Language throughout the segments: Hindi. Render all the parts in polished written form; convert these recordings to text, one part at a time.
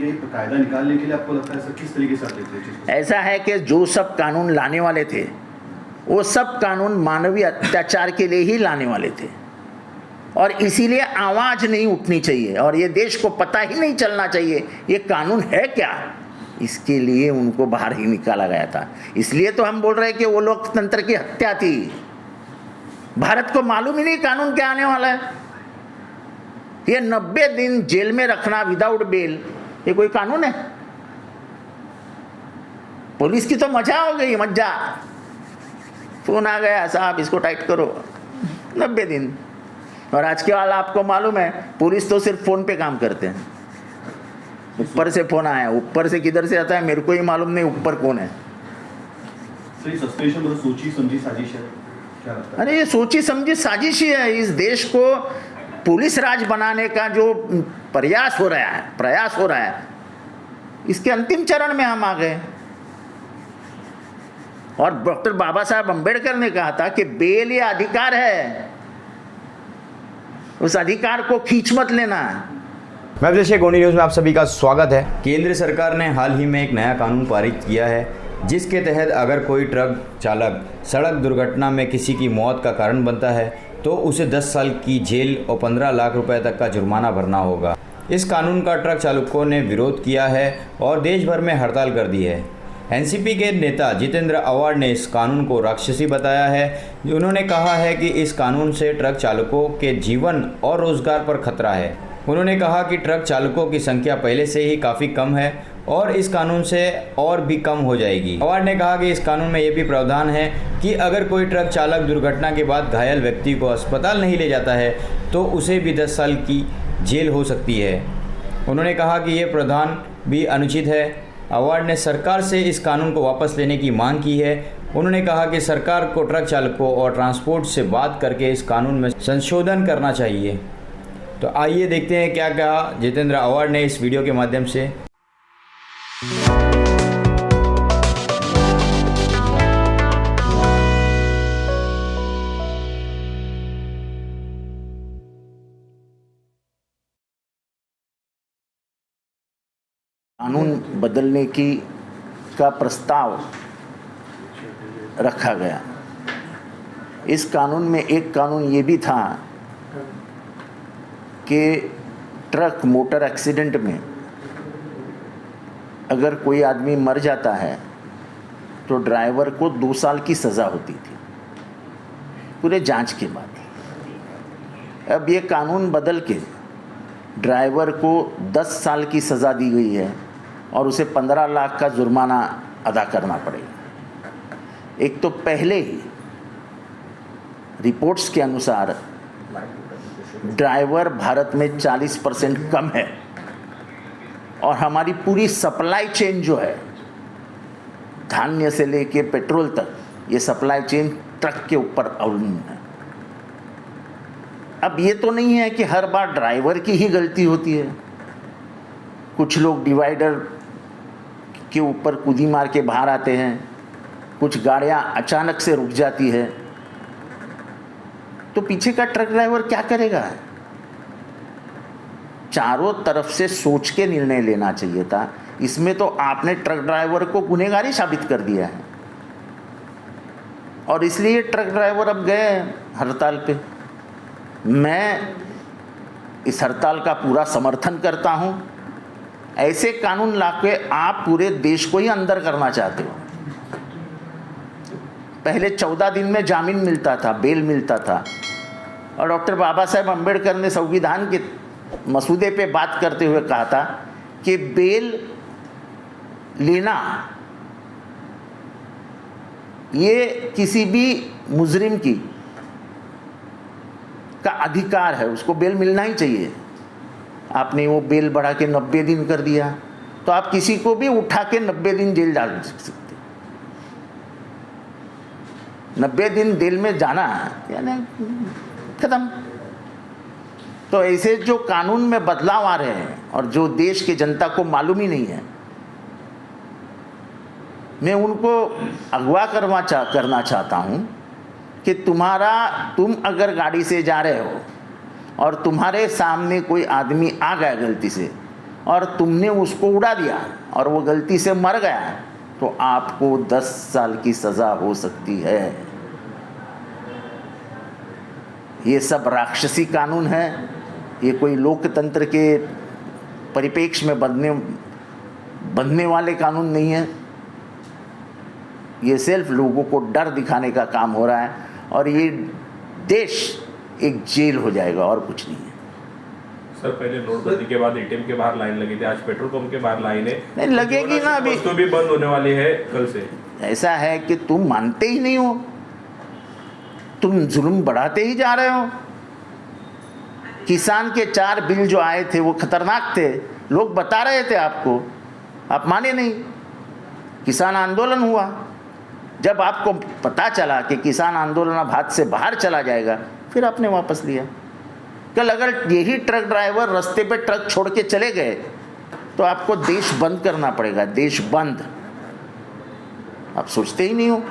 ये कायदा निकालने के लिए आपको लगता है सर किस तरीके से आप देखते हैं चीज़ को? ऐसा है कि जो सब कानून लाने वाले थे वो सब कानून मानवीय अत्याचार के लिए ही लाने वाले थे, और इसीलिए आवाज़ नहीं उठनी चाहिए और ये देश को पता ही नहीं चलना चाहिए ये कानून है क्या, इसके लिए उनको बाहर ही निकाला गया था। इसलिए तो हम बोल रहे हैं कि वो लोकतंत्र की हत्या थी। भारत को मालूम ही नहीं कानून क्या आने वाला है। ये 90 दिन जेल में रखना विदाउट बेल, ये कोई कानून है? पुलिस की तो मजा हो गई, मजा। फोन आ गया, साहब इसको टाइट करो, 90 दिन। और आज के वाला आपको मालूम है, पुलिस तो सिर्फ फोन पे काम करते हैं। ऊपर से फोन आया, ऊपर से किधर से आता है मेरे को ही मालूम नहीं, ऊपर कौन है। सस्पेंशन मतलब सोची समझी साजिश है, क्या लगता है? अरे ये सोची समझी साजिश ही है। इस देश को पुलिस राज बनाने का जो प्रयास हो रहा है, इसके अंतिम चरण में हम आ गए। और डॉक्टर बाबा साहब अंबेडकर ने कहा था कि बेल ये अधिकार है, उस अधिकार को खींच मत लेना। मैं अभिषेक, ओनी न्यूज़ में आप सभी का स्वागत है। केंद्र सरकार ने हाल ही में एक नया कानून पारित किया है जिसके तहत अगर कोई ट्रक चालक सड़क दुर्घटना में किसी की मौत का कारण बनता है तो उसे 10 साल की जेल और 15 लाख रुपए तक का जुर्माना भरना होगा। इस कानून का ट्रक चालकों ने विरोध किया है और देश भर में हड़ताल कर दी है। एनसीपी के नेता जितेंद्र आवाड ने इस कानून को राक्षसी बताया है। उन्होंने कहा है कि इस कानून से ट्रक चालकों के जीवन और रोजगार पर खतरा है। उन्होंने कहा कि ट्रक चालकों की संख्या पहले से ही काफ़ी कम है और इस कानून से और भी कम हो जाएगी। आवाड ने कहा कि इस कानून में ये भी प्रावधान है कि अगर कोई ट्रक चालक दुर्घटना के बाद घायल व्यक्ति को अस्पताल नहीं ले जाता है तो उसे भी 10 साल की जेल हो सकती है। उन्होंने कहा कि ये प्रावधान भी अनुचित है। आवाड ने सरकार से इस कानून को वापस लेने की मांग की है। उन्होंने कहा कि सरकार को ट्रक चालकों और ट्रांसपोर्ट से बात करके इस कानून में संशोधन करना चाहिए। तो आइए देखते हैं क्या कहा जितेंद्र आवाड ने इस वीडियो के माध्यम से। कानून बदलने का प्रस्ताव रखा गया। इस कानून में एक कानून ये भी था कि ट्रक मोटर एक्सीडेंट में अगर कोई आदमी मर जाता है तो ड्राइवर को 2 साल की सज़ा होती थी पूरे जांच के बाद। अब ये कानून बदल के ड्राइवर को 10 साल की सज़ा दी गई है और उसे 15 लाख का जुर्माना अदा करना पड़ेगा। एक तो पहले ही रिपोर्ट्स के अनुसार ड्राइवर भारत में 40% कम है और हमारी पूरी सप्लाई चेन जो है, धान्य से लेके पेट्रोल तक, ये सप्लाई चेन ट्रक के ऊपर अवलंबन है। अब ये तो नहीं है कि हर बार ड्राइवर की ही गलती होती है। कुछ लोग डिवाइडर के ऊपर कूदी मार के बाहर आते हैं, कुछ गाड़ियाँ अचानक से रुक जाती है, तो पीछे का ट्रक ड्राइवर क्या करेगा? चारों तरफ से सोच के निर्णय लेना चाहिए था। इसमें तो आपने ट्रक ड्राइवर को गुनहगारी साबित कर दिया है और इसलिए ट्रक ड्राइवर अब गए हड़ताल पे। मैं इस हड़ताल का पूरा समर्थन करता हूं। ऐसे कानून लाके आप पूरे देश को ही अंदर करना चाहते हो। पहले 14 दिन में जामीन मिलता था, बेल मिलता था, और डॉक्टर बाबा साहेब अंबेडकर ने संविधान के मसूदे पे बात करते हुए कहा था कि बेल लेना ये किसी भी मुजरिम का अधिकार है, उसको बेल मिलना ही चाहिए। आपने वो बेल बढ़ा के 90 दिन कर दिया तो आप किसी को भी उठा के 90 दिन जेल डाल सकते। 90 दिन जेल में जाना यानी खत्म। तो ऐसे जो कानून में बदलाव आ रहे हैं और जो देश की जनता को मालूम ही नहीं है, मैं उनको अगवा करना चाहता हूं कि तुम अगर गाड़ी से जा रहे हो और तुम्हारे सामने कोई आदमी आ गया गलती से और तुमने उसको उड़ा दिया और वो गलती से मर गया, तो आपको 10 साल की सज़ा हो सकती है। ये सब राक्षसी कानून है, ये कोई लोकतंत्र के परिप्रेक्ष्य में बंधने वाले कानून नहीं है। ये सिर्फ लोगों को डर दिखाने का काम हो रहा है और ये देश एक जेल हो जाएगा और कुछ नहीं है। सर, पहले नोटबंदी के बाद एटीएम के बाहर लाइन लगी थी, आज पेट्रोल पंप के बाहर लाइन है। नहीं लगेगी ना, अभी तो भी बंद होने वाली है कल से। ऐसा है कि तुम मानते ही नहीं हो, तुम जुल्म बढ़ाते ही जा रहे हो। किसान के 4 बिल जो आए थे वो खतरनाक थे, लोग बता रहे थे आपको, आप माने नहीं। किसान आंदोलन हुआ, जब आपको पता चला कि किसान आंदोलन अब हाथ से बाहर चला जाएगा, फिर आपने वापस लिया। कल अगर यही ट्रक ड्राइवर रास्ते पे ट्रक छोड़ के चले गए तो आपको देश बंद करना पड़ेगा, देश बंद। आप सोचते ही नहीं हो,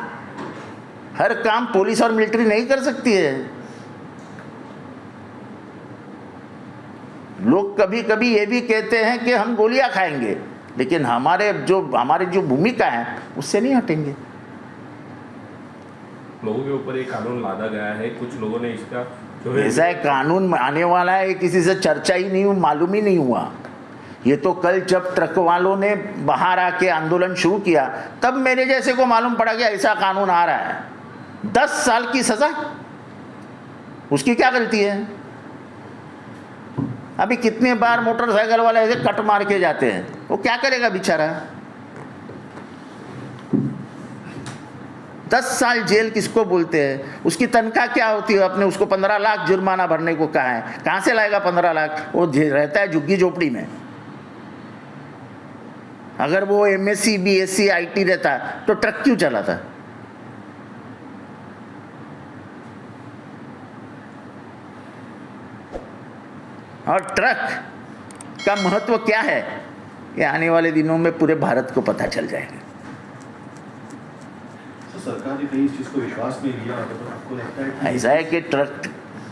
हर काम पुलिस और मिलिट्री नहीं कर सकती है। लोग कभी कभी ये भी कहते हैं कि हम गोलियां खाएंगे, लेकिन हमारी जो भूमिका है उससे नहीं हटेंगे। लोगों के ऊपर एक कानून लादा गया है, कुछ लोगों ने इसका जो है ऐसा है कानून आने वाला है, किसी से चर्चा ही नहीं, मालूम ही नहीं हुआ। ये तो कल जब ट्रक वालों ने बाहर आके आंदोलन शुरू किया तब मेरे जैसे को मालूम पड़ा कि ऐसा कानून आ रहा है। 10 साल की सजा, उसकी क्या गलती है? अभी कितने बार मोटरसाइकिल वाले ऐसे कट मार के जाते हैं, वो क्या करेगा बेचारा? 10 साल जेल किसको बोलते हैं? उसकी तनख्वाह क्या होती है? आपने उसको 15 लाख जुर्माना भरने को कहा है, कहाँ से लाएगा 15 लाख? वो रहता है झुग्गी झोपड़ी में। अगर वो MSc BSc IT रहता तो ट्रक क्यों चलाता? और ट्रक का महत्व क्या है, ये आने वाले दिनों में पूरे भारत को पता चल जाएगा। सरकार ने कहीं इस चीज़ को विश्वास में लिया, तो आपको लगता है ऐसा है कि ट्रक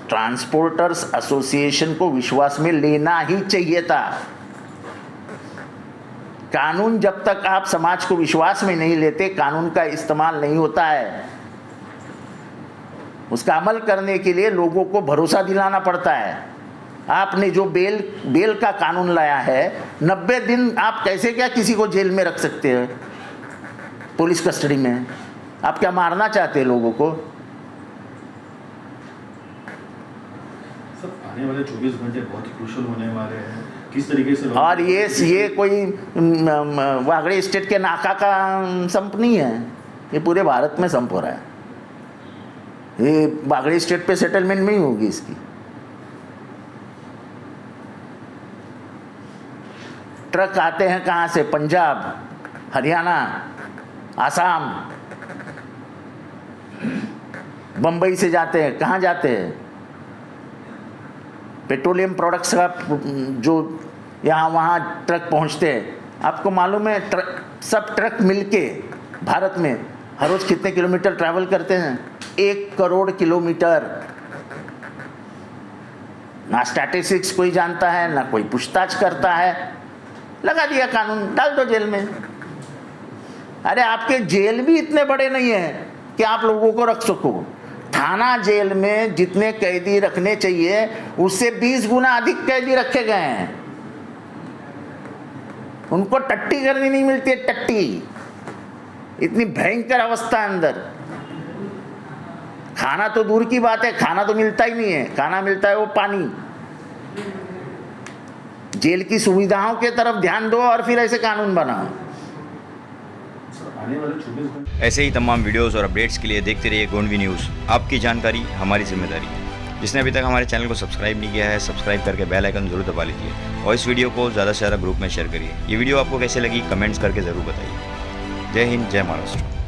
ट्रांसपोर्टर्स एसोसिएशन को विश्वास में लेना ही चाहिए था। कानून जब तक आप समाज को विश्वास में नहीं लेते, कानून का इस्तेमाल नहीं होता है। उसका अमल करने के लिए लोगों को भरोसा दिलाना पड़ता है। आपने जो बेल का कानून लाया है, 90 दिन आप कैसे क्या किसी को जेल में रख सकते हैं, पुलिस कस्टडी में? आप क्या मारना चाहते हैं लोगों को? सर, आने वाले 24 घंटे बहुत ही क्रूशल होने वाले हैं, किस तरीके से? और ये कोई वागड़े स्टेट के नाका का संप नहीं है, ये पूरे भारत में संप हो रहा है। ये वागड़े स्टेट पे सेटलमेंट नहीं होगी इसकी। ट्रक आते हैं कहाँ से? पंजाब, हरियाणा, आसाम, बम्बई से जाते हैं। कहाँ जाते हैं? पेट्रोलियम प्रोडक्ट्स का जो यहाँ वहाँ ट्रक पहुँचते हैं। आपको मालूम है सब ट्रक मिलके भारत में हर रोज़ कितने किलोमीटर ट्रैवल करते हैं? 1 करोड़ किलोमीटर। ना स्टैटिस्टिक्स कोई जानता है, ना कोई पूछताछ करता है। लगा दिया कानून, डाल दो जेल में। अरे आपके जेल भी इतने बड़े नहीं हैं कि आप लोगों को रख सको। थाना जेल में जितने कैदी रखने चाहिए उससे 20 गुना अधिक कैदी रखे गए हैं। उनको टट्टी करनी नहीं मिलती है, टट्टी। इतनी भयंकर अवस्था अंदर। खाना तो दूर की बात है, खाना तो मिलता ही नहीं है। खाना मिलता है वो पानी। जेल की सुविधाओं के तरफ ध्यान दो और फिर ऐसे कानून बनाओ। आने वाले 24 घंटे ऐसे ही तमाम वीडियोस और अपडेट्स के लिए देखते रहिए गोंडवी न्यूज़। आपकी जानकारी हमारी जिम्मेदारी है। जिसने अभी तक हमारे चैनल को सब्सक्राइब नहीं किया है, सब्सक्राइब करके बेल आइकन जरूर दबा लीजिए और इस वीडियो को ज़्यादा से ज़्यादा ग्रुप में शेयर करिए। ये वीडियो आपको कैसे लगी कमेंट्स करके ज़रूर बताइए। जय हिंद, जय महाराष्ट्र।